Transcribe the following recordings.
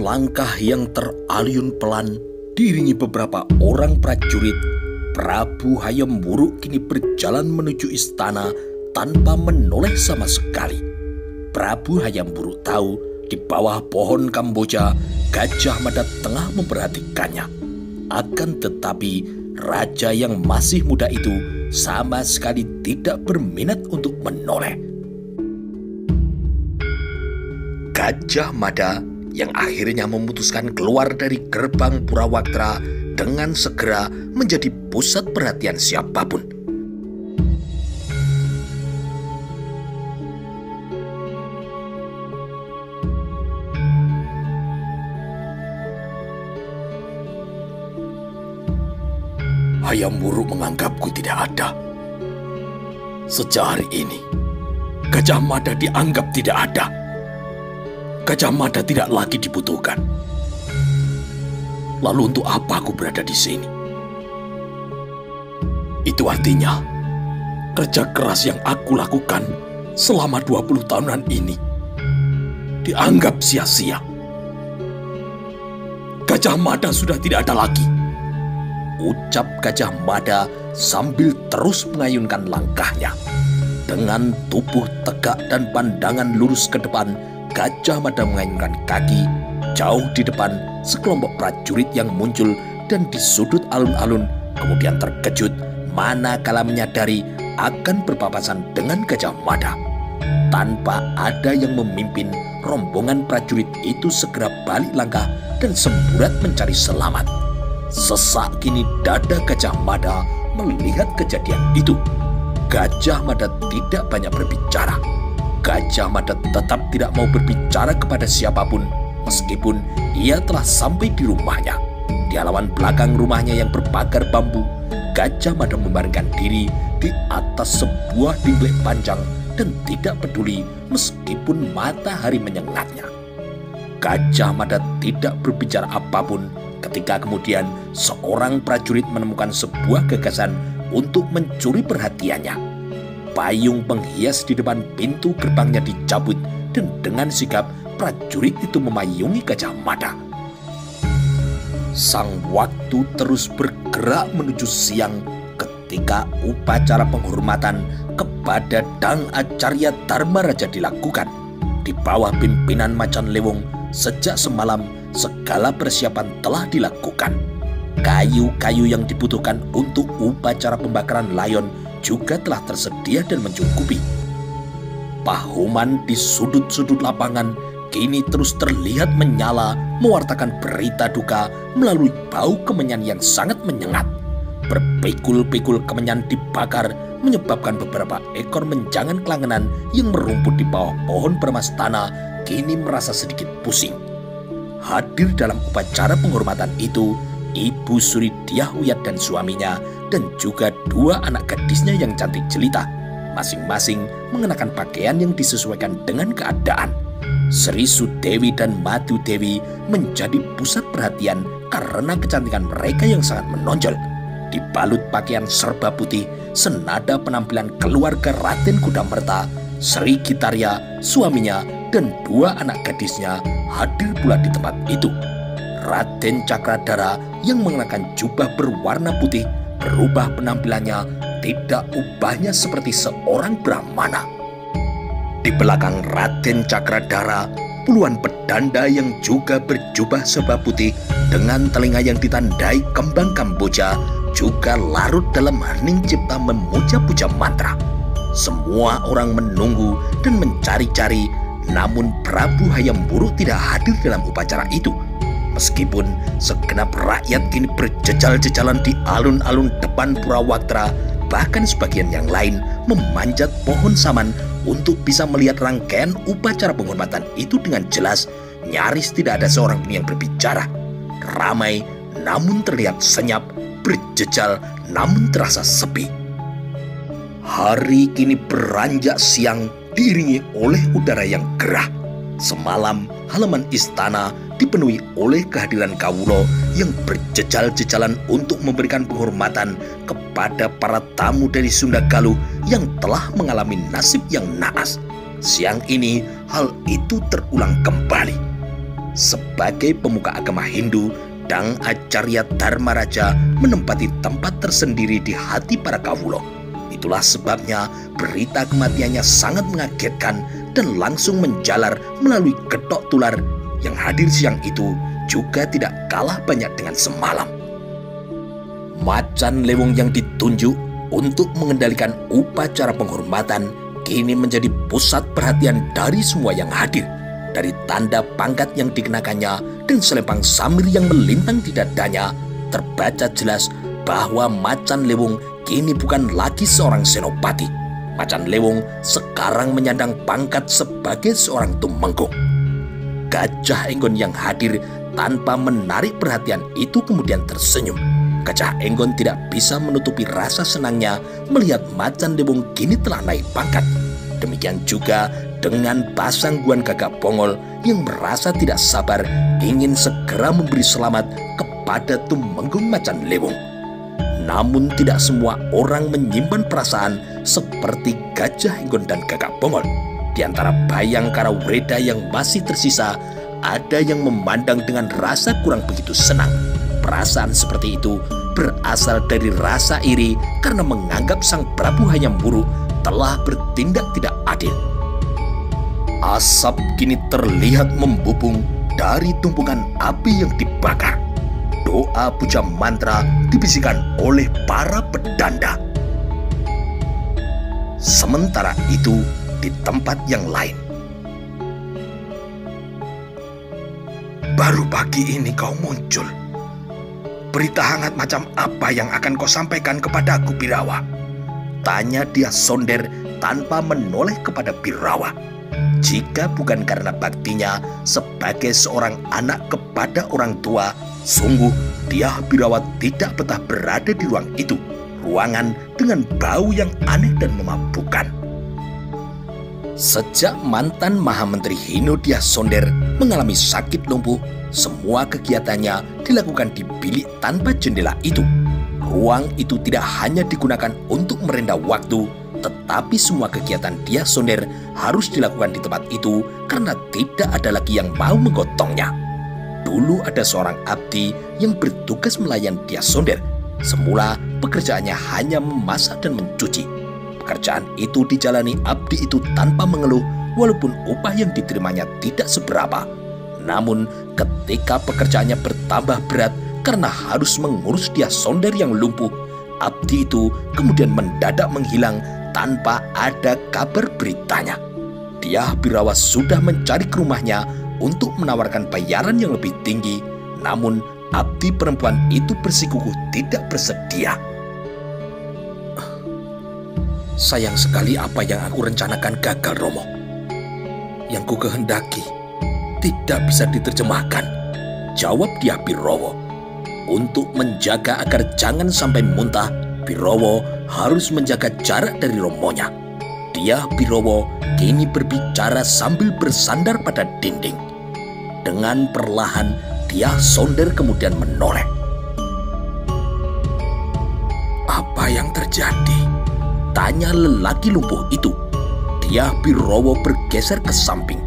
langkah yang teralun pelan diiringi beberapa orang prajurit, Prabu Hayam Wuruk kini berjalan menuju istana tanpa menoleh sama sekali. Prabu Hayam Wuruk tahu di bawah pohon Kamboja Gajah Mada tengah memperhatikannya. Akan tetapi raja yang masih muda itu sama sekali tidak berminat untuk menoleh. Gajah Mada yang akhirnya memutuskan keluar dari gerbang Purawaktra dengan segera menjadi pusat perhatian siapapun. Hayam Wuruk menganggapku tidak ada. Sejak hari ini, Gajah Mada dianggap tidak ada. Gajah Mada tidak lagi dibutuhkan. Lalu untuk apa aku berada di sini? Itu artinya, kerja keras yang aku lakukan selama 20 tahunan ini dianggap sia-sia. Gajah Mada sudah tidak ada lagi, ucap Gajah Mada sambil terus mengayunkan langkahnya. Dengan tubuh tegak dan pandangan lurus ke depan, Gajah Mada mengayunkan kaki. Jauh di depan, sekelompok prajurit yang muncul dan di sudut alun-alun kemudian terkejut manakala menyadari akan berpapasan dengan Gajah Mada. Tanpa ada yang memimpin, rombongan prajurit itu segera balik langkah dan semburat mencari selamat. Sesak kini dada Gajah Mada melihat kejadian itu. Gajah Mada tidak banyak berbicara. Gajah Mada tetap tidak mau berbicara kepada siapapun meskipun ia telah sampai di rumahnya. Di halaman belakang rumahnya yang berpagar bambu, Gajah Mada membaringkan diri di atas sebuah dinglek panjang dan tidak peduli meskipun matahari menyengatnya. Gajah Mada tidak berbicara apapun ketika kemudian seorang prajurit menemukan sebuah gagasan untuk mencuri perhatiannya. Payung penghias di depan pintu gerbangnya dicabut dan dengan sigap prajurit itu memayungi Gajah Mada. Sang waktu terus bergerak menuju siang ketika upacara penghormatan kepada Dang Acarya Dharma Raja dilakukan. Di bawah pimpinan Macan Lewong, sejak semalam segala persiapan telah dilakukan. Kayu-kayu yang dibutuhkan untuk upacara pembakaran layon juga telah tersedia dan mencukupi. Pahuman di sudut-sudut lapangan kini terus terlihat menyala mewartakan berita duka melalui bau kemenyan yang sangat menyengat. Berpikul-pikul kemenyan dibakar menyebabkan beberapa ekor menjangan kelangenan yang merumput di bawah pohon permastana kini merasa sedikit pusing. Hadir dalam upacara penghormatan itu Ibu Suridyah Wiyat dan suaminya dan juga dua anak gadisnya yang cantik jelita, masing-masing mengenakan pakaian yang disesuaikan dengan keadaan. Sri Sudewi dan Madu Dewi menjadi pusat perhatian karena kecantikan mereka yang sangat menonjol. Dibalut pakaian serba putih, senada penampilan keluarga Raden Kudamerta, Sri Gitarya, suaminya, dan dua anak gadisnya hadir pula di tempat itu. Raden Cakradara yang mengenakan jubah berwarna putih berubah penampilannya tidak ubahnya seperti seorang Brahmana. Di belakang Raden Cakradara, puluhan pedanda yang juga berjubah serba putih dengan telinga yang ditandai kembang Kamboja juga larut dalam hening cipta memuja-puja mantra. Semua orang menunggu dan mencari-cari, namun Prabu Hayam Wuruk tidak hadir dalam upacara itu. Meskipun segenap rakyat kini berjejal-jejalan di alun-alun depan Purawaktra, bahkan sebagian yang lain memanjat pohon saman untuk bisa melihat rangkaian upacara penghormatan itu dengan jelas, nyaris tidak ada seorang pun yang berbicara. Ramai namun terlihat senyap, berjejal namun terasa sepi. Hari kini beranjak siang diiringi oleh udara yang gerah. Semalam halaman istana dipenuhi oleh kehadiran kawula yang berjejal-jejalan untuk memberikan penghormatan kepada para tamu dari Sunda Galuh yang telah mengalami nasib yang naas. Siang ini hal itu terulang kembali. Sebagai pemuka agama Hindu, Dang Acarya Dharmaraja menempati tempat tersendiri di hati para kawulo. Itulah sebabnya berita kematiannya sangat mengagetkan dan langsung menjalar melalui getok tular. Yang hadir siang itu juga tidak kalah banyak dengan semalam. Macan Lewong yang ditunjuk untuk mengendalikan upacara penghormatan kini menjadi pusat perhatian dari semua yang hadir. Dari tanda pangkat yang dikenakannya dan selempang samir yang melintang di dadanya, terbaca jelas bahwa Macan Lewong kini bukan lagi seorang senopati. Macan Lewong sekarang menyandang pangkat sebagai seorang tumenggung. Gajah Enggon yang hadir tanpa menarik perhatian itu kemudian tersenyum. Gajah Enggon tidak bisa menutupi rasa senangnya melihat Macan Lewong kini telah naik pangkat. Demikian juga dengan Pasangguan Gagak Pongol yang merasa tidak sabar ingin segera memberi selamat kepada tumenggung Macan Lewong. Namun tidak semua orang menyimpan perasaan seperti Gajah Enggon dan Gagak Pongol. Di antara Bayangkara Wreda yang masih tersisa, ada yang memandang dengan rasa kurang begitu senang. Perasaan seperti itu berasal dari rasa iri karena menganggap Sang Prabu Hayam Wuruk telah bertindak tidak adil. Asap kini terlihat membubung dari tumpukan api yang dibakar. Doa puja mantra dibisikkan oleh para pedanda. Sementara itu di tempat yang lain, baru pagi ini kau muncul. Berita hangat macam apa yang akan kau sampaikan kepadaku, Birawa? Tanya dia Sonder tanpa menoleh kepada Birawa. Jika bukan karena baktinya sebagai seorang anak kepada orang tua, sungguh dia Birawa tidak betah berada di ruang itu. Ruangan dengan bau yang aneh dan memabukkan. Sejak mantan Mahamenteri Hinodia Sonder mengalami sakit lumpuh, semua kegiatannya dilakukan di bilik tanpa jendela itu. Ruang itu tidak hanya digunakan untuk merendah waktu, tetapi semua kegiatan dia Sonder harus dilakukan di tempat itu karena tidak ada lagi yang mau menggotongnya. Dulu ada seorang abdi yang bertugas melayan dia Sonder. Semula pekerjaannya hanya memasak dan mencuci. Pekerjaan itu dijalani abdi itu tanpa mengeluh walaupun upah yang diterimanya tidak seberapa. Namun ketika pekerjaannya bertambah berat karena harus mengurus dia Sonder yang lumpuh, abdi itu kemudian mendadak menghilang tanpa ada kabar beritanya. Dia Birawa sudah mencari ke rumahnya untuk menawarkan bayaran yang lebih tinggi, namun abdi perempuan itu bersikukuh tidak bersedia. Sayang sekali apa yang aku rencanakan gagal, Romo. Yang ku kehendaki tidak bisa diterjemahkan, jawab dia Birowo. Untuk menjaga agar jangan sampai muntah, Birowo harus menjaga jarak dari romonya. Dia Birowo kini berbicara sambil bersandar pada dinding. Dengan perlahan dia Sonder kemudian menoleh. Apa yang terjadi? Tanya lelaki lumpuh itu. Dia Birowo bergeser ke samping.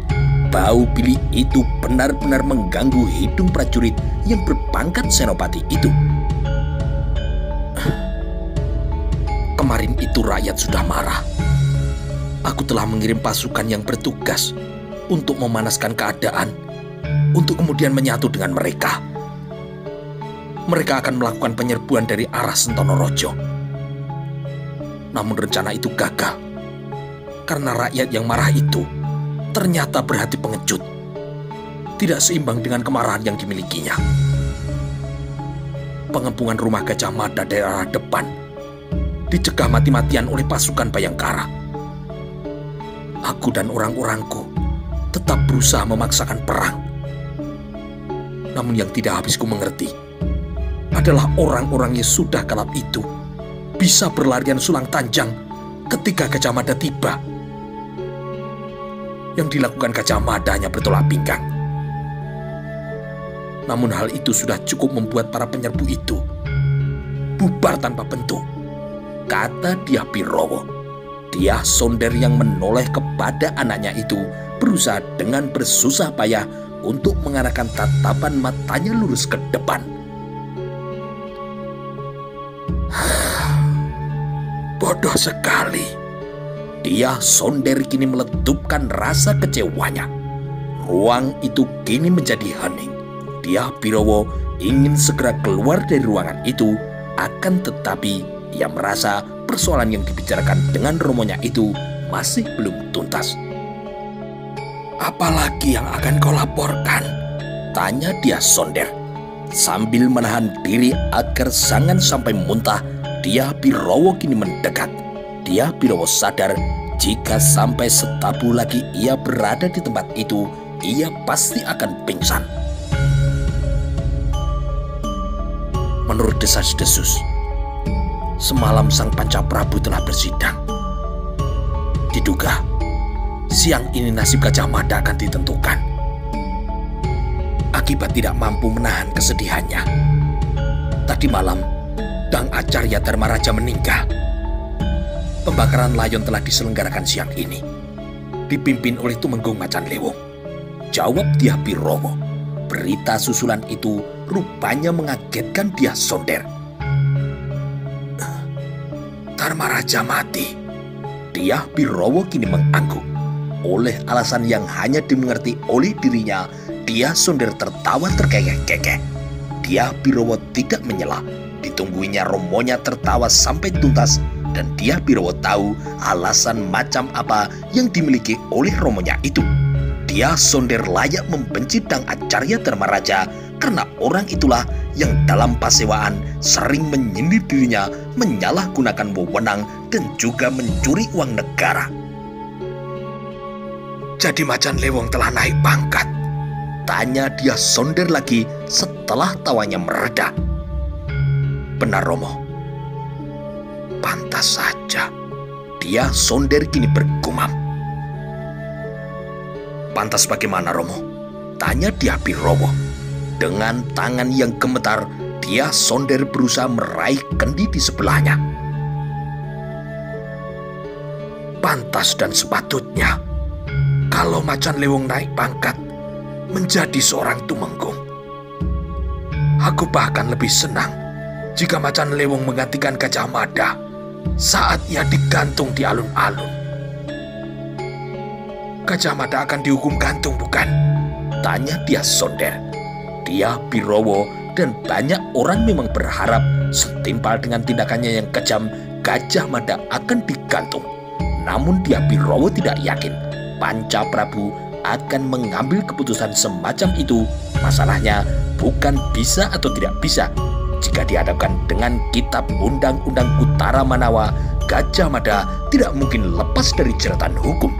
Bau bilik itu benar-benar mengganggu hidung prajurit yang berpangkat senopati itu. Kemarin itu rakyat sudah marah. Aku telah mengirim pasukan yang bertugas untuk memanaskan keadaan, untuk kemudian menyatu dengan mereka. Mereka akan melakukan penyerbuan dari arah Sentonorojong. Namun rencana itu gagal, karena rakyat yang marah itu ternyata berhati pengecut, tidak seimbang dengan kemarahan yang dimilikinya. Pengepungan rumah Gajah Mada dari arah depan dicegah mati-matian oleh pasukan Bayangkara. Aku dan orang-orangku tetap berusaha memaksakan perang. Namun yang tidak habis ku mengerti adalah orang-orang yang sudah kalap itu bisa berlarian sulang tanjang ketika Gajah Mada tiba. Yang dilakukan Gajah Mada hanya bertolak pinggang. Namun hal itu sudah cukup membuat para penyerbu itu bubar tanpa bentuk, kata dia Birowo. Dia Sonder yang menoleh kepada anaknya itu berusaha dengan bersusah payah untuk mengarahkan tatapan matanya lurus ke depan. Bodoh sekali. Dia Sonder kini meledupkan rasa kecewanya. Ruang itu kini menjadi hening. Dia Birowo ingin segera keluar dari ruangan itu, akan tetapi ia merasa persoalan yang dibicarakan dengan romonya itu masih belum tuntas. Apalagi yang akan kau laporkan? Tanya dia Sonder. Sambil menahan diri agar jangan sampai muntah, dia Birowo kini mendekat. Dia Birowo sadar jika sampai setabu lagi ia berada di tempat itu, ia pasti akan pingsan. Menurut desas-desus, semalam sang Pancaprabu telah bersidang. Diduga siang ini nasib Gajah Mada akan ditentukan. Akibat tidak mampu menahan kesedihannya, tadi malam Dang Acarya Dharmaraja meninggal. Pembakaran layon telah diselenggarakan siang ini, dipimpin oleh Tumenggung Macan Lewong. Jawab dia Birowo. Berita susulan itu rupanya mengagetkan dia Sonder. Dharmaraja mati. Dia Birowo kini mengangguk. Oleh alasan yang hanya dimengerti oleh dirinya, dia Sonder tertawa terkekeh-kekeh. Dia Birowo tidak menyela. Ditungguinya romonya tertawa sampai tuntas, dan dia Birowo tahu alasan macam apa yang dimiliki oleh romonya itu. Dia Sonder layak membenci Dang Acarya Dharmaraja karena orang itulah yang dalam pasewaan sering menyindir dirinya, menyalahgunakan wewenang, dan juga mencuri uang negara. Jadi Macan Lewong telah naik pangkat? Tanya dia Sonder lagi setelah tawanya mereda. Benar Romo. Pantas saja. Dia Sonder kini bergumam. Pantas bagaimana Romo? Tanya dia Birowo. Dengan tangan yang gemetar, dia Sonder berusaha meraih kendi di sebelahnya. Pantas dan sepatutnya kalau Macan Lewong naik pangkat menjadi seorang tumenggung. Aku bahkan lebih senang jika Macan Lewong menggantikan Gajah Mada saat ia digantung di alun-alun. Gajah Mada akan dihukum gantung bukan? Tanya dia Sonder. Dia Birowo dan banyak orang memang berharap setimpal dengan tindakannya yang kejam, Gajah Mada akan digantung. Namun dia Birowo tidak yakin Pancaprabu akan mengambil keputusan semacam itu. Masalahnya bukan bisa atau tidak bisa. Jika dihadapkan dengan kitab Undang-Undang Utara Manawa, Gajah Mada tidak mungkin lepas dari jeratan hukum.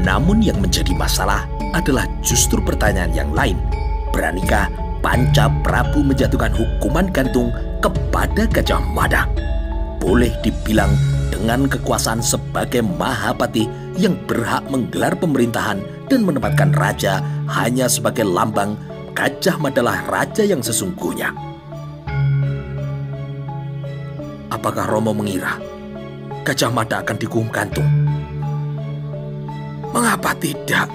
Namun yang menjadi masalah adalah justru pertanyaan yang lain. Beranikah Pancaprabu menjatuhkan hukuman gantung kepada Gajah Mada? Boleh dibilang dengan kekuasaan sebagai Mahapati yang berhak menggelar pemerintahan dan menempatkan raja hanya sebagai lambang, Gajah Mada lah raja yang sesungguhnya. Apakah Romo mengira Gajah Mada akan dihukum gantung? Mengapa tidak?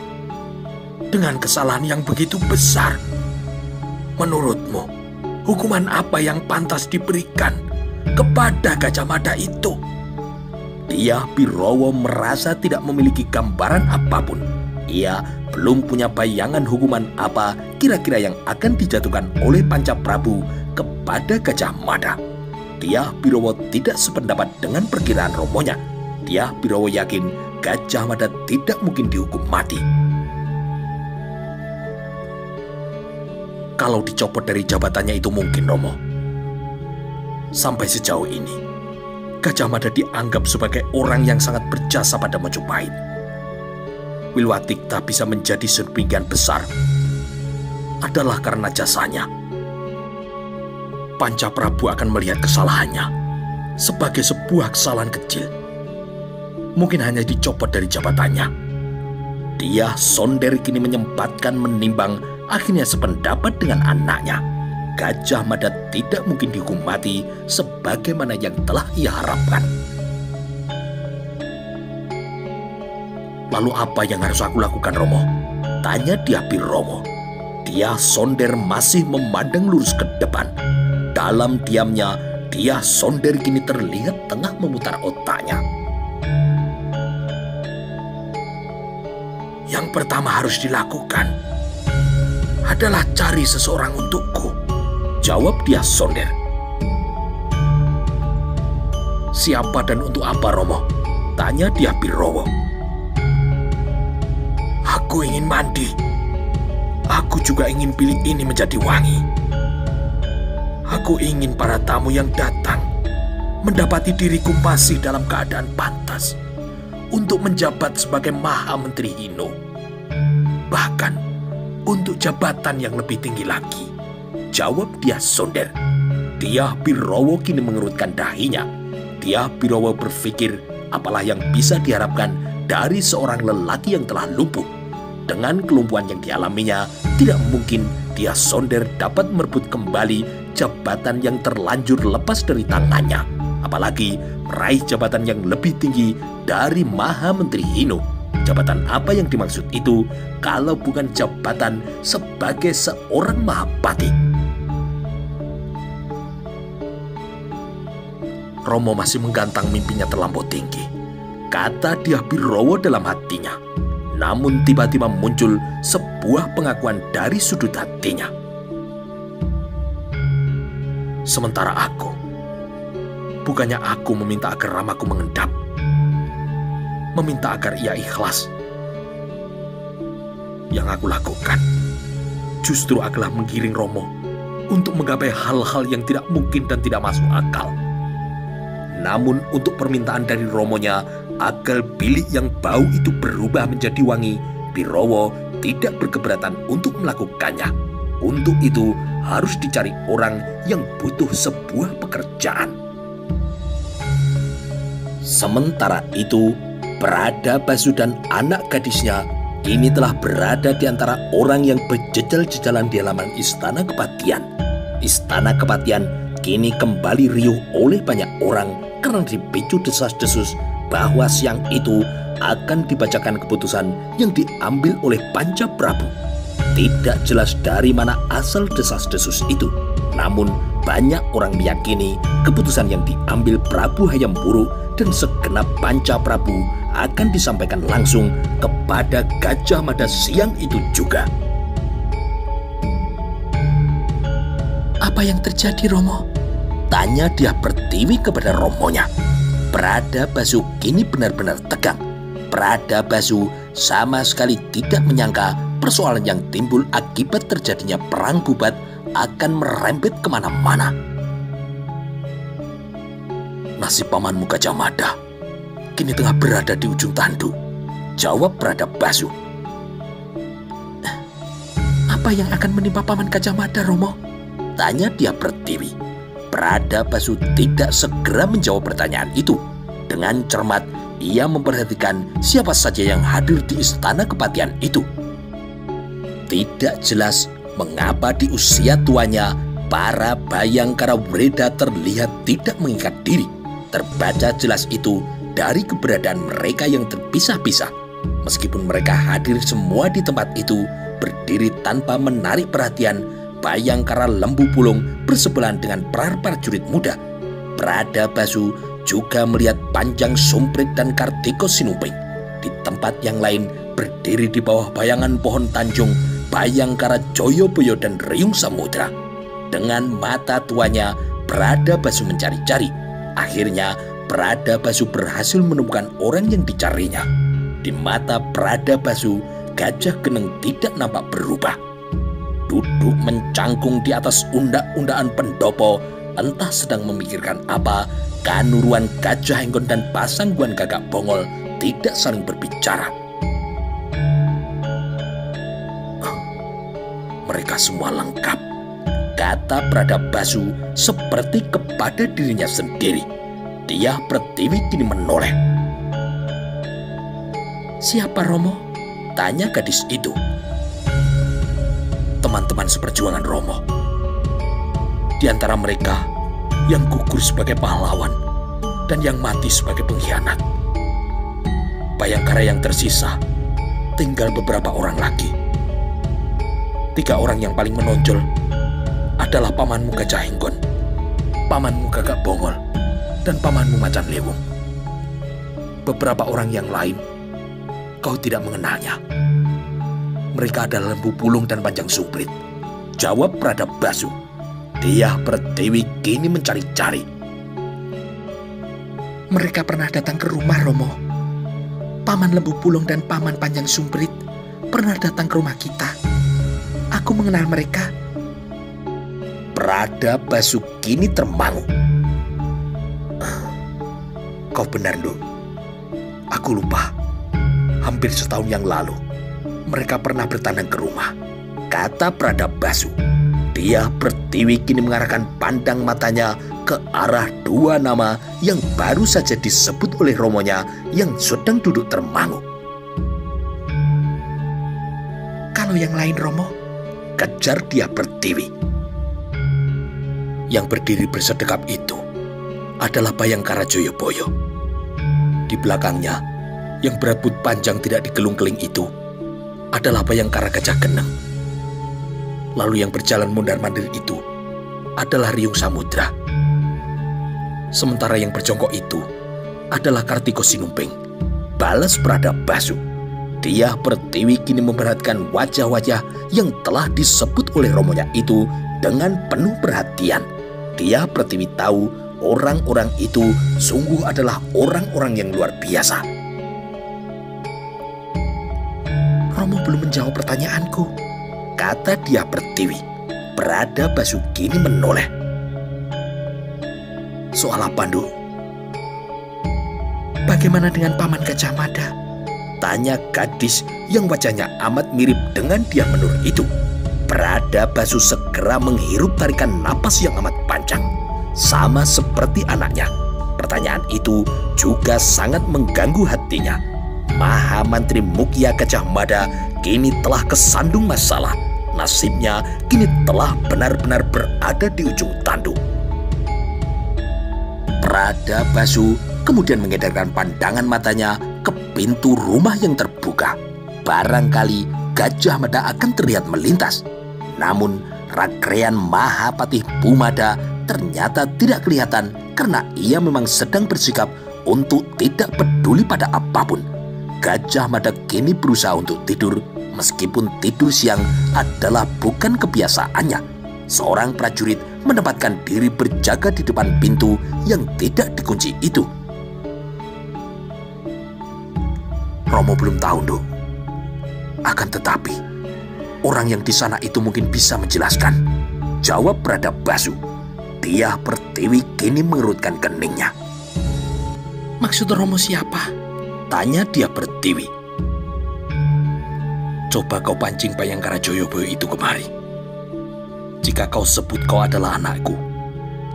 Dengan kesalahan yang begitu besar, menurutmu hukuman apa yang pantas diberikan kepada Gajah Mada itu? Dia Birowo merasa tidak memiliki gambaran apapun. Ia belum punya bayangan hukuman apa kira-kira yang akan dijatuhkan oleh Pancaprabu kepada Gajah Mada. Dia Birowo tidak sependapat dengan perkiraan romonya. Dia Birowo yakin Gajah Mada tidak mungkin dihukum mati. Kalau dicopot dari jabatannya itu mungkin, Romo. Sampai sejauh ini, Gajah Mada dianggap sebagai orang yang sangat berjasa pada Majapahit. Wilwatikta bisa menjadi sedemikian besar adalah karena jasanya. Pancaprabu akan melihat kesalahannya sebagai sebuah kesalahan kecil. Mungkin hanya dicopot dari jabatannya. Dia Sonder kini menyempatkan menimbang, akhirnya sependapat dengan anaknya. Gajah Mada tidak mungkin dihukum mati sebagaimana yang telah ia harapkan. Lalu apa yang harus aku lakukan, Romo? Tanya Diah Pirowo. Dyah Sonder masih memandang lurus ke depan. Dalam diamnya, Dyah Sonder kini terlihat tengah memutar otaknya. Yang pertama harus dilakukan adalah cari seseorang untukku, jawab Dyah Sonder. Siapa dan untuk apa, Romo? Tanya Diah Pirowo. Aku ingin mandi. Aku juga ingin bilik ini menjadi wangi. Aku ingin para tamu yang datang mendapati diriku masih dalam keadaan pantas untuk menjabat sebagai Maha Menteri Hino. Bahkan untuk jabatan yang lebih tinggi lagi, jawab Dyah Sonder. Diah Pirowo kini mengerutkan dahinya. Diah Pirowo berpikir apalah yang bisa diharapkan dari seorang lelaki yang telah lumpuh. Dengan kelumpuhan yang dialaminya, tidak mungkin Dyah Sonder dapat merebut kembali jabatan yang terlanjur lepas dari tangannya. Apalagi meraih jabatan yang lebih tinggi dari Maha Menteri Hino. Jabatan apa yang dimaksud itu kalau bukan jabatan sebagai seorang Mahapati? Romo masih menggantang mimpinya terlampau tinggi, kata Diah Pirowo dalam hatinya. Namun tiba-tiba muncul sebuah pengakuan dari sudut hatinya. Sementara aku, bukannya aku meminta agar Ramaku mengendap, meminta agar ia ikhlas. Yang aku lakukan justru adalah menggiring Romo untuk menggapai hal-hal yang tidak mungkin dan tidak masuk akal. Namun untuk permintaan dari Romonya agar bilik yang bau itu berubah menjadi wangi, Pirowo tidak berkeberatan untuk melakukannya. Untuk itu harus dicari orang yang butuh sebuah pekerjaan. Sementara itu, Pradabashu dan anak gadisnya kini telah berada di antara orang yang berjejal-jejalan di halaman Istana Kepatian. Istana Kepatian kini kembali riuh oleh banyak orang karena dipicu desas-desus bahwa siang itu akan dibacakan keputusan yang diambil oleh Pancaprabu. Tidak jelas dari mana asal desas-desus itu. Namun banyak orang meyakini keputusan yang diambil Prabu Hayam Wuruk dan segenap Pancaprabu akan disampaikan langsung kepada Gajah Mada siang itu juga. Apa yang terjadi, Romo? Tanya Dyah Pertiwi kepada Romonya. Pradabashu kini benar-benar tegang. Pradabashu sama sekali tidak menyangka persoalan yang timbul akibat terjadinya perang Bubat akan merembet kemana-mana. Nasib pamanmu Gajah Mada kini tengah berada di ujung tanduk, jawab Pradabashu. Apa yang akan menimpa paman Gajah Mada, Romo? Tanya Dyah Pertiwi. Pradabashu tidak segera menjawab pertanyaan itu. Dengan cermat, ia memperhatikan siapa saja yang hadir di Istana Kepatian itu. Tidak jelas mengapa di usia tuanya, para Bayangkara Wreda terlihat tidak mengikat diri. Terbaca jelas itu dari keberadaan mereka yang terpisah-pisah. Meskipun mereka hadir semua di tempat itu, berdiri tanpa menarik perhatian, Bayangkara Lembu Pulung bersebelahan dengan prajurit muda. Pradabashu juga melihat Panjang Sumprit dan Kartiko Sinumping. Di tempat yang lain berdiri di bawah bayangan pohon tanjung Bayangkara Joyoboyo dan Riung Samudra. Dengan mata tuanya, Pradabashu mencari-cari. Akhirnya Pradabashu berhasil menemukan orang yang dicarinya. Di mata Pradabashu, Gajah Geneng tidak nampak berubah. Duduk mencangkung di atas undak-undakan pendopo, entah sedang memikirkan apa, Kanuruan Gajah Henggon dan Pasangguan Gagak Bongol tidak saling berbicara. Mereka semua lengkap, kata Pradabashu seperti kepada dirinya sendiri. Dyah Pertiwi kini menoleh. Siapa, Romo? Tanya gadis itu. Teman-teman seperjuangan Romo. Di antara mereka yang gugur sebagai pahlawan dan yang mati sebagai pengkhianat. Bayangkara yang tersisa tinggal beberapa orang lagi. Tiga orang yang paling menonjol adalah pamanmu Gajah Henggon, pamanmu Gagak Bongol, dan pamanmu Macan Lewung. Beberapa orang yang lain, kau tidak mengenalnya. Mereka adalah Lembu Pulung dan Panjang Sumprit, jawab Pradabbasu. Dia Pertiwi kini mencari-cari. Mereka pernah datang ke rumah, Romo. Paman Lembu Pulung dan Paman Panjang Sumprit pernah datang ke rumah kita. Aku mengenal mereka. Pradabbasu kini termangu. Kau benar, Nduk. Aku lupa. Hampir setahun yang lalu, mereka pernah bertandang ke rumah, kata Pradabbasu. Dia Pertiwi kini mengarahkan pandang matanya ke arah dua nama yang baru saja disebut oleh romonya yang sedang duduk termangu. Kalau yang lain, Romo? Kejar dia Pertiwi. Yang berdiri bersedekap itu adalah Bayangkara Joyoboyo. Di belakangnya, yang berambut panjang tidak digelung-keling itu adalah Bayangkara Gajah Geneng. Lalu yang berjalan mondar-mandir itu adalah Riung Samudra. Sementara yang berjongkok itu adalah Kartiko Sinumping, balas Pradabbasu. Dia Pertiwi kini memperhatikan wajah-wajah yang telah disebut oleh romonya itu dengan penuh perhatian. Dia Pertiwi tahu orang-orang itu sungguh adalah orang-orang yang luar biasa. Romo belum menjawab pertanyaanku, kata dia Pertiwi. Pradabbasu kini menoleh. Soal apa, Nduk? Bagaimana dengan Paman Gajah Mada? Tanya gadis yang wajahnya amat mirip dengan dia menur itu. Pradabbasu segera menghirup tarikan napas yang amat panjang, sama seperti anaknya. Pertanyaan itu juga sangat mengganggu hatinya. Mahamantri Mukya Gajah Mada kini telah kesandung masalah. Nasibnya kini telah benar-benar berada di ujung tanduk. Pradabbasu kemudian mengedarkan pandangan matanya ke pintu rumah yang terbuka. Barangkali Gajah Mada akan terlihat melintas. Namun Rakrean Mahapatih Bumada ternyata tidak kelihatan karena ia memang sedang bersikap untuk tidak peduli pada apapun. Gajah Mada kini berusaha untuk tidur, meskipun tidur siang adalah bukan kebiasaannya. Seorang prajurit menempatkan diri berjaga di depan pintu yang tidak dikunci itu. Romo belum tahu, Nduk. Akan tetapi, orang yang di sana itu mungkin bisa menjelaskan, jawab Pradabbasu. Dia Pertiwi kini mengerutkan keningnya. Maksud Romo siapa? Tanya dia Pertiwi. Coba kau pancing Bayangkara Joyoboyo itu kemari. Jika kau sebut kau adalah anakku,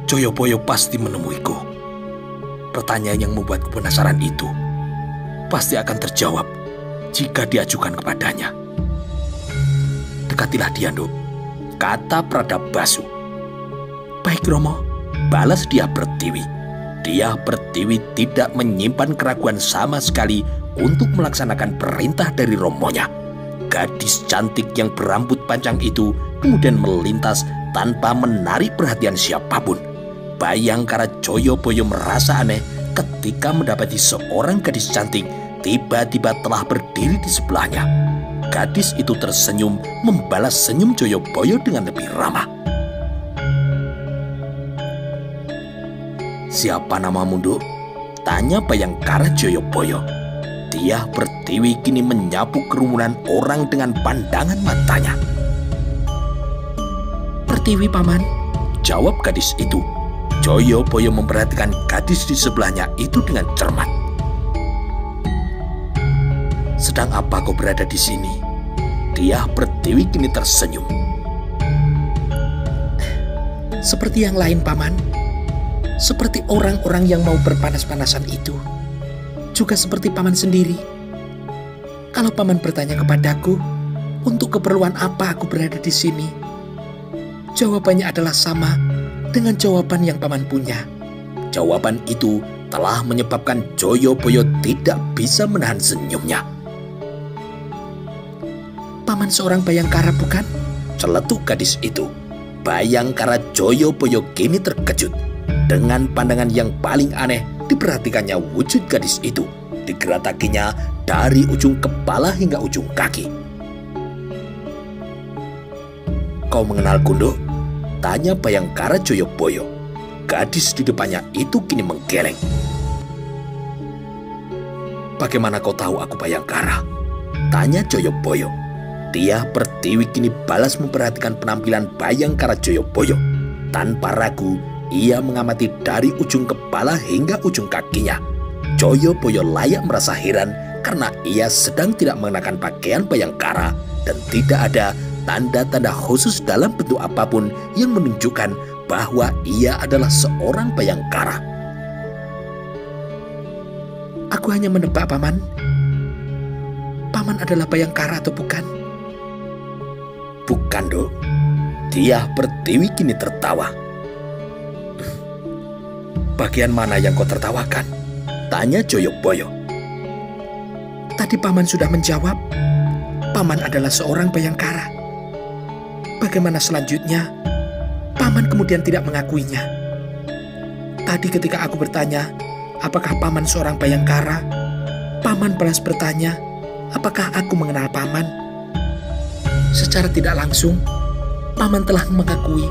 Joyoboyo pasti menemuiku. Pertanyaan yang membuatku penasaran itu pasti akan terjawab jika diajukan kepadanya. Dekatilah dia, Nduk, kata Pradabbasu. Baik, Romo, balas dia Pertiwi. Dia Pertiwi tidak menyimpan keraguan sama sekali untuk melaksanakan perintah dari romonya. Gadis cantik yang berambut panjang itu kemudian melintas tanpa menarik perhatian siapapun. Bayangkara Joyoboyo merasa aneh ketika mendapati seorang gadis cantik tiba-tiba telah berdiri di sebelahnya. Gadis itu tersenyum membalas senyum Joyoboyo dengan lebih ramah. Siapa namamu, Nduk? Tanya Bayangkara Joyoboyo. Dia Pertiwi kini menyapu kerumunan orang dengan pandangan matanya. Pertiwi, Paman, jawab gadis itu. Joyoboyo memperhatikan gadis di sebelahnya itu dengan cermat. Sedang apa kau berada di sini? Dia Pertiwi kini tersenyum. Seperti yang lain, Paman. Seperti orang-orang yang mau berpanas-panasan itu. Juga seperti Paman sendiri. Kalau Paman bertanya kepadaku, untuk keperluan apa aku berada di sini? Jawabannya adalah sama dengan jawaban yang Paman punya. Jawaban itu telah menyebabkan Joyoboyo tidak bisa menahan senyumnya. Paman seorang Bayangkara, bukan? celetuk gadis itu. Bayangkara Joyoboyo kini terkejut. Dengan pandangan yang paling aneh diperhatikannya wujud gadis itu. Digeratakinya dari ujung kepala hingga ujung kaki. "Kau mengenalku, Nduk?" tanya Bayangkara Joyoboyo. Gadis di depannya itu kini menggeleng. "Bagaimana kau tahu aku Bayangkara?" tanya Joyoboyo. Tiah Pertiwi kini balas memperhatikan penampilan Bayangkara Joyoboyo. Tanpa ragu, ia mengamati dari ujung kepala hingga ujung kakinya. Joyoboyo layak merasa heran karena ia sedang tidak mengenakan pakaian Bayangkara dan tidak ada tanda-tanda khusus dalam bentuk apapun yang menunjukkan bahwa ia adalah seorang Bayangkara. "Aku hanya menebak, Paman. Paman adalah Bayangkara atau bukan?" "Bukan, Nduk." Tiah Pertiwi kini tertawa. "Bagian mana yang kau tertawakan?" tanya Joyoboyo. "Tadi Paman sudah menjawab, Paman adalah seorang Bayangkara. Bagaimana selanjutnya? Paman kemudian tidak mengakuinya. Tadi ketika aku bertanya, apakah Paman seorang Bayangkara? Paman balas bertanya, apakah aku mengenal Paman? Secara tidak langsung, Paman telah mengakui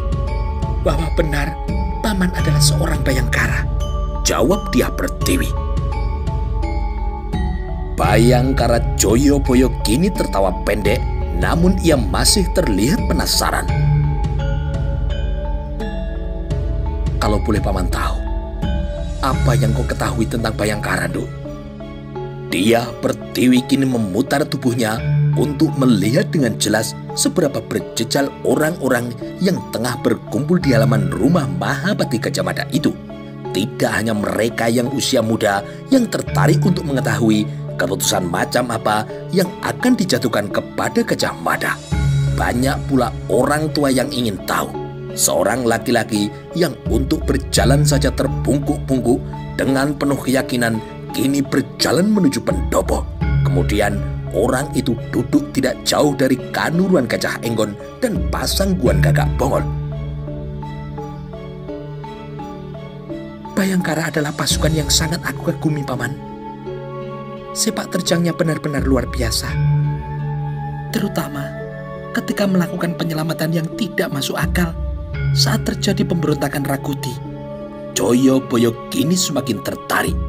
bahwa benar Paman adalah seorang Bayangkara," jawab Tiah Pertiwi. Bayangkara Joyoboyo kini tertawa pendek, namun ia masih terlihat penasaran. "Kalau boleh Paman tahu, apa yang kau ketahui tentang Bayangkara, Nduk?" Tiah Pertiwi kini memutar tubuhnya untuk melihat dengan jelas seberapa berjejal orang-orang yang tengah berkumpul di halaman rumah Mahabati Gajah Mada itu. Tidak hanya mereka yang usia muda yang tertarik untuk mengetahui keputusan macam apa yang akan dijatuhkan kepada Gajah Mada. Banyak pula orang tua yang ingin tahu. Seorang laki-laki yang untuk berjalan saja terbungkuk-bungkuk dengan penuh keyakinan kini berjalan menuju pendopo. Kemudian orang itu duduk tidak jauh dari Kanuruan Gajah Enggon dan Pasangguan Gagak Bongol. "Bayangkara adalah pasukan yang sangat aku kagumi, Paman. Sepak terjangnya benar-benar luar biasa. Terutama ketika melakukan penyelamatan yang tidak masuk akal saat terjadi pemberontakan Rakuti." Joyoboyo kini semakin tertarik.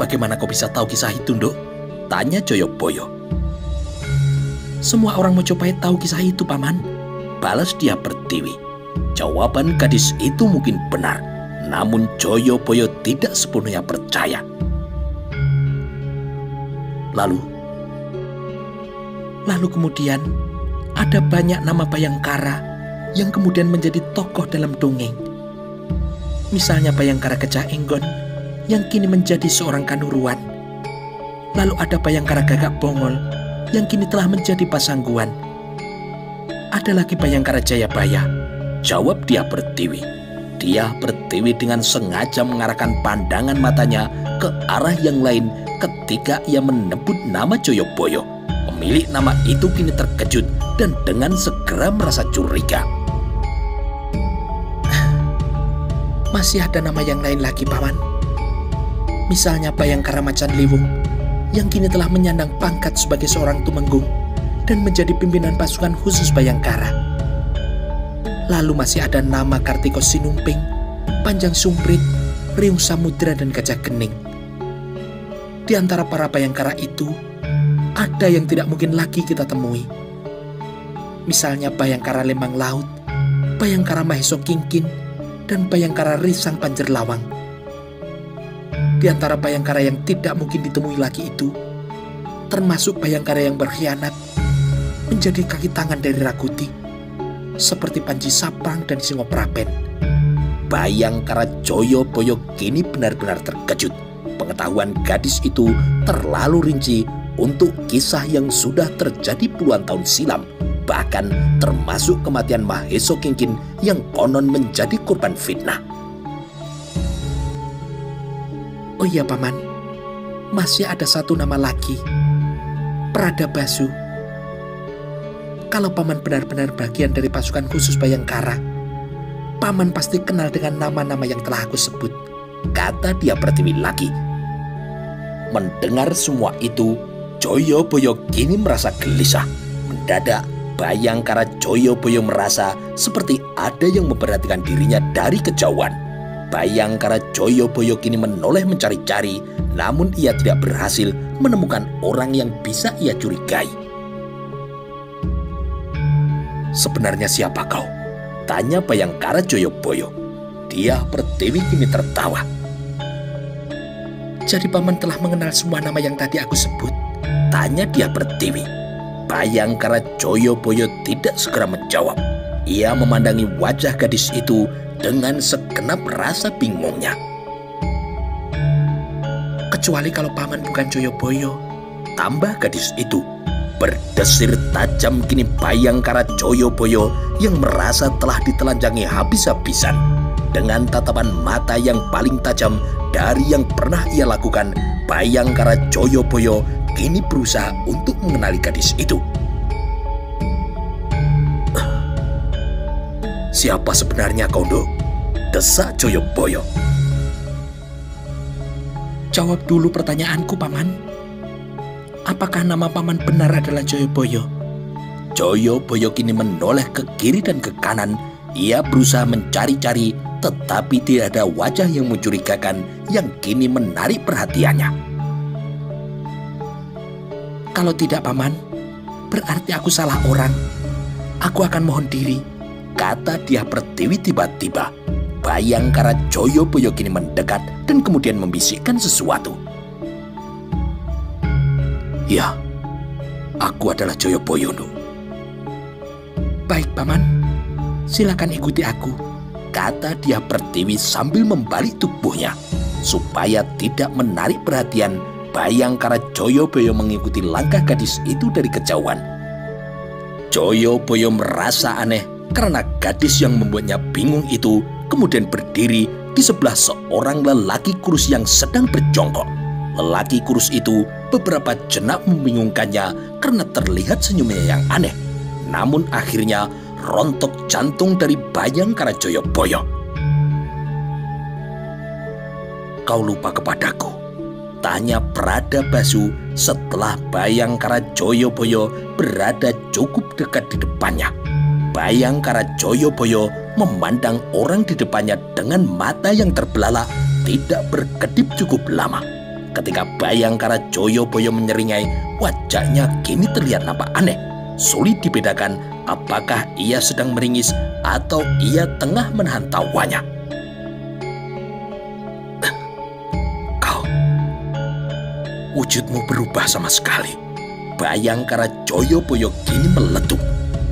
"Bagaimana kau bisa tahu kisah itu, Nduk?" tanya Joyoboyo. "Semua orang Mojopahit tahu kisah itu, Paman," balas Tiah Pertiwi. Jawaban gadis itu mungkin benar, namun Joyoboyo tidak sepenuhnya percaya. Lalu kemudian ada banyak nama Bayangkara yang kemudian menjadi tokoh dalam dongeng. Misalnya Bayangkara Gajah Enggon yang kini menjadi seorang Kanuruan. Lalu ada Bayangkara Gagak Bongol yang kini telah menjadi Pasangguan. Ada lagi Bayangkara Jayabaya," jawab Tiah Pertiwi. Tiah Pertiwi dengan sengaja mengarahkan pandangan matanya ke arah yang lain ketika ia menyebut nama Joyoboyo. Pemilik nama itu kini terkejut dan dengan segera merasa curiga. "Masih ada nama yang lain lagi, Paman. Misalnya Bayangkara Macan Liwung yang kini telah menyandang pangkat sebagai seorang tumenggung dan menjadi pimpinan pasukan khusus Bayangkara. Lalu masih ada nama Kartiko Sinumping, Panjang Sumprit, Riung Samudra, dan Gajah Gening. Di antara para Bayangkara itu, ada yang tidak mungkin lagi kita temui. Misalnya Bayangkara Lembang Laut, Bayangkara Maheso Kingkin, dan Bayangkara Risang Panjerlawang. Di antara Bayangkara yang tidak mungkin ditemui lagi itu, termasuk Bayangkara yang berkhianat menjadi kaki tangan dari Rakuti, seperti Panji Saprang dan Singoprapen." Bayangkara Joyoboyo kini benar-benar terkejut. Pengetahuan gadis itu terlalu rinci untuk kisah yang sudah terjadi puluhan tahun silam, bahkan termasuk kematian Maheso Kingkin yang konon menjadi korban fitnah. "Oh iya, Paman, masih ada satu nama lagi, Pradabasu. Kalau Paman benar-benar bagian dari pasukan khusus Bayangkara, Paman pasti kenal dengan nama-nama yang telah aku sebut, kata dia Pertiwi lagi. Mendengar semua itu, Joyoboyo kini merasa gelisah. Mendadak, Bayangkara Joyoboyo merasa seperti ada yang memperhatikan dirinya dari kejauhan. Bayangkara Joyoboyo kini menoleh mencari-cari, namun ia tidak berhasil menemukan orang yang bisa ia curigai. Sebenarnya siapa kau? Tanya Bayangkara Joyoboyo. Dia Pertiwi kini tertawa. Jadi Paman telah mengenal semua nama yang tadi aku sebut? Tanya dia Pertiwi. Bayangkara Joyoboyo tidak segera menjawab. Ia memandangi wajah gadis itu dengan segenap rasa bingungnya. Kecuali kalau Paman bukan Joyoboyo, tambah gadis itu. Berdesir tajam kini Bayangkara Joyoboyo yang merasa telah ditelanjangi habis-habisan. Dengan tatapan mata yang paling tajam dari yang pernah ia lakukan, Bayangkara Joyoboyo kini berusaha untuk mengenali gadis itu. Siapa sebenarnya kau, Nduk? Desak Joyoboyo. Jawab dulu pertanyaanku, Paman. Apakah nama Paman benar adalah Joyoboyo? Joyoboyo kini menoleh ke kiri dan ke kanan. Ia berusaha mencari-cari, tetapi tidak ada wajah yang mencurigakan yang kini menarik perhatiannya. Kalau tidak, Paman, berarti aku salah orang. Aku akan mohon diri, kata dia Pertiwi tiba-tiba. Bayangkara Joyoboyo kini mendekat dan kemudian membisikkan sesuatu. Ya, aku adalah Joyoboyo, Nduk. Baik, Paman. Silakan ikuti aku, kata dia Pertiwi sambil membalik tubuhnya. Supaya tidak menarik perhatian, Bayangkara Joyoboyo mengikuti langkah gadis itu dari kejauhan. Joyoboyo merasa aneh karena gadis yang membuatnya bingung itu kemudian berdiri di sebelah seorang lelaki kurus yang sedang berjongkok. Lelaki kurus itu beberapa jenak membingungkannya karena terlihat senyumnya yang aneh. Namun akhirnya rontok jantung dari Bayangkara Joyoboyo. Kau lupa kepadaku? Tanya Pradabasu setelah Bayangkara Joyoboyo berada cukup dekat di depannya. Bayangkara Joyoboyo memandang orang di depannya dengan mata yang terbelalak, tidak berkedip cukup lama. Ketika Bayangkara Joyoboyo menyeringai, wajahnya kini terlihat nampak aneh. Sulit dibedakan apakah ia sedang meringis atau ia tengah menahan tawanya. Kau, wujudmu berubah sama sekali. Bayangkara Joyoboyo kini meletup.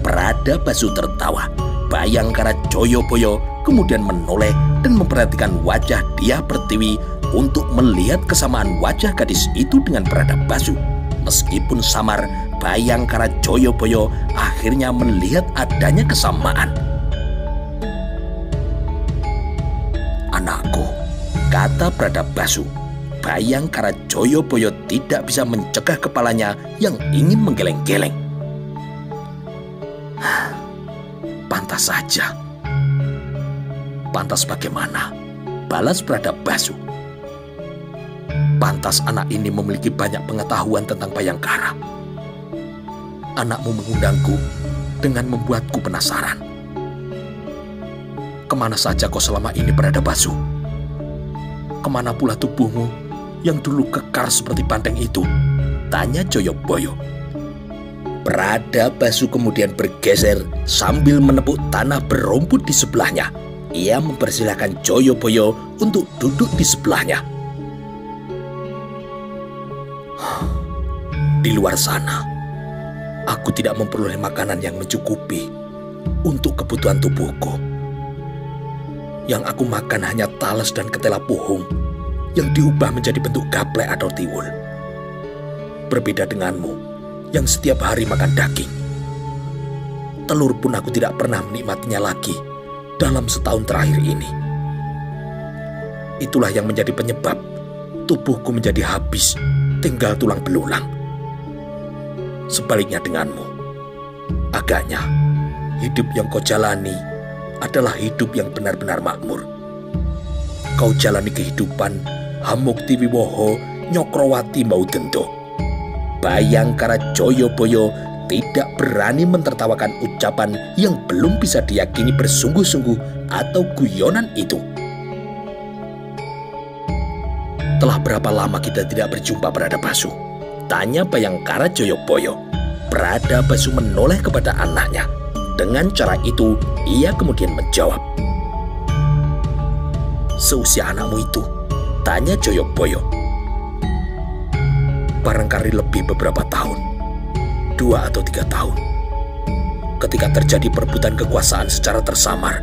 Pradabasu tertawa. Bayangkara Joyoboyo kemudian menoleh dan memperhatikan wajah dia Pertiwi untuk melihat kesamaan wajah gadis itu dengan Pradabasu. Meskipun samar, Bayangkara Joyoboyo akhirnya melihat adanya kesamaan. Anakku, kata Pradabasu. Bayangkara Joyoboyo tidak bisa mencegah kepalanya yang ingin menggeleng-geleng. Pantas saja. Pantas bagaimana? Balas Pradabasu. Pantas anak ini memiliki banyak pengetahuan tentang Bayangkara. Anakmu mengundangku dengan membuatku penasaran. Kemana saja kau selama ini, Pradabasu? Kemana pula tubuhmu yang dulu kekar seperti banteng itu? Tanya Joyoboyo. Pradabasu kemudian bergeser sambil menepuk tanah berumput di sebelahnya. Ia mempersilahkan Joyoboyo untuk duduk di sebelahnya. Di luar sana, aku tidak memperoleh makanan yang mencukupi untuk kebutuhan tubuhku. Yang aku makan hanya talas dan ketela puhung yang diubah menjadi bentuk gaplek atau tiwul. Berbeda denganmu yang setiap hari makan daging. Telur pun aku tidak pernah menikmatinya lagi dalam setahun terakhir ini. Itulah yang menjadi penyebab tubuhku menjadi habis, tinggal tulang belulang. Sebaliknya denganmu, Agaknya hidup yang kau jalani adalah hidup yang benar-benar makmur. Kau jalani kehidupan Hamukti Wiwoho Nyokrowati Maudendo. Bayangkara Joyoboyo tidak berani mentertawakan ucapan yang belum bisa diyakini bersungguh-sungguh atau guyonan itu. Telah berapa lama kita tidak berjumpa, Bradabasu? Tanya Bayangkara Joyoboyo. Bradabasu menoleh kepada anaknya. Dengan cara itu, ia kemudian menjawab. Seusia anakmu itu? Tanya Joyoboyo. Barangkali lebih beberapa tahun, 2 atau 3 tahun. Ketika terjadi perebutan kekuasaan secara tersamar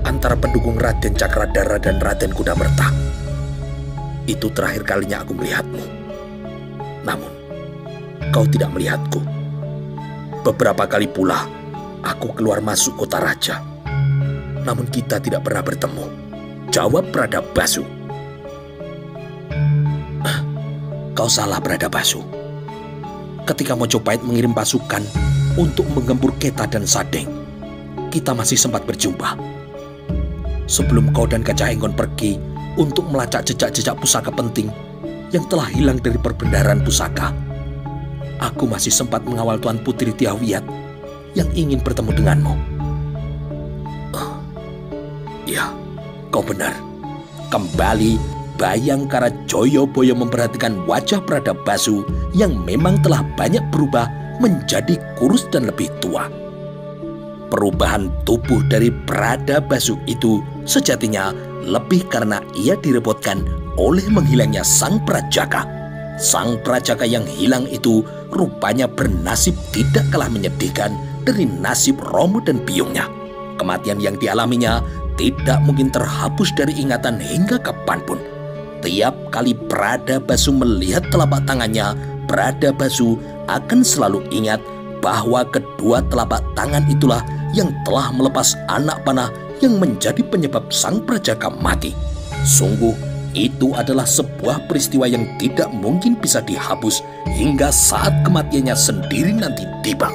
antara pendukung Raden Cakradara dan Raden Kudamerta. Itu terakhir kalinya aku melihatmu. Namun, kau tidak melihatku. Beberapa kali pula aku keluar masuk kota raja. Namun kita tidak pernah bertemu. Jawab Bradabasu. Kau salah, Bradabasu. Ketika Mojopahit mengirim pasukan untuk menggempur Keta dan Sadeng, kita masih sempat berjumpa. Sebelum kau dan Gajah Enggon pergi untuk melacak jejak-jejak pusaka penting yang telah hilang dari perbendaharaan pusaka, aku masih sempat mengawal Tuan Putri Tiawiyat yang ingin bertemu denganmu. Ya, kau benar. Kembali Bayangkara Joyoboyo memperhatikan wajah Bradabasu yang memang telah banyak berubah menjadi kurus dan lebih tua. Perubahan tubuh dari Bradabasu itu sejatinya lebih karena ia direpotkan oleh menghilangnya sang prajaka. Sang prajaka yang hilang itu rupanya bernasib tidak kalah menyedihkan dari nasib Romo dan biungnya. Kematian yang dialaminya tidak mungkin terhapus dari ingatan hingga kapanpun. Tiap kali Bradabasu melihat telapak tangannya, Bradabasu akan selalu ingat bahwa kedua telapak tangan itulah yang telah melepas anak panah yang menjadi penyebab sang prajaka mati. Sungguh, itu adalah sebuah peristiwa yang tidak mungkin bisa dihapus hingga saat kematiannya sendiri nanti tiba.